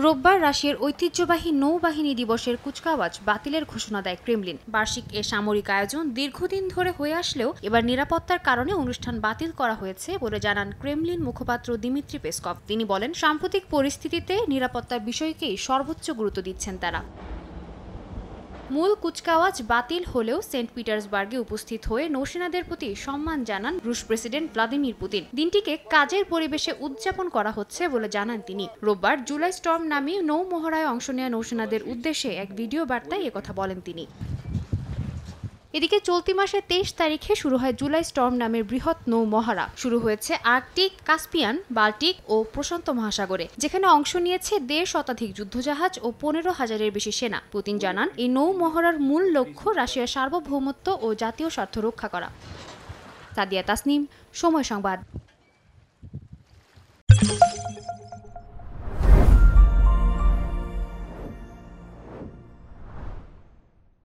রোববার রাশিয়ার ঐতিহ্যবাহী নৌবাহিনী দিবসের কুচকাওয়াজ বাতিলের ঘোষণা দেয় ক্রেমলিন। বার্ষিক এ সামরিক আয়োজন দীর্ঘদিন ধরে হয়ে আসলেও এবার নিরাপত্তার কারণে অনুষ্ঠান বাতিল করা হয়েছে বলে জানান ক্রেমলিন মুখপাত্র দিমিত্রি পেসকভ। তিনি বলেন, সাম্প্রতিক পরিস্থিতিতে নিরাপত্তার বিষয়কেই সর্বোচ্চ গুরুত্ব দিচ্ছেন তারা। মূল কুচকাওয়াজ বাতিল হলেও সেন্ট পিটার্সবার্গে উপস্থিত হয়ে নৌসেনাদের প্রতি সম্মান জানান রুশ প্রেসিডেন্ট ভ্লাদিমির পুতিন। দিনটিকে কাজের পরিবেশে উদযাপন করা হচ্ছে বলে জানান তিনি। রোববার জুলাই স্টর্ম নামে নৌ মহড়ায় অংশ নেওয়া নৌসেনাদের উদ্দেশ্যে এক ভিডিও বার্তায় একথা বলেন তিনি। এদিকে চলতি মাসের 23 তারিখে শুরু হয় জুলাই স্টর্ম নামের বৃহৎ নৌ মহড়া। শুরু হয়েছে আর্কটিক, কাস্পিয়ান, বাল্টিক ও প্রশান্ত মহাসাগরে, যেখানে অংশ নিয়েছে 1.5 শতাধিক যুদ্ধজাহাজ ও 15,000-এর বেশি সেনা। পুতিন জানান, এই নৌ মহড়ার মূল লক্ষ্য রাশিয়ার সার্বভৌমত্ব ও জাতীয় স্বার্থ রক্ষা করা। সাদিয়া তাসনিম, সময় সংবাদ।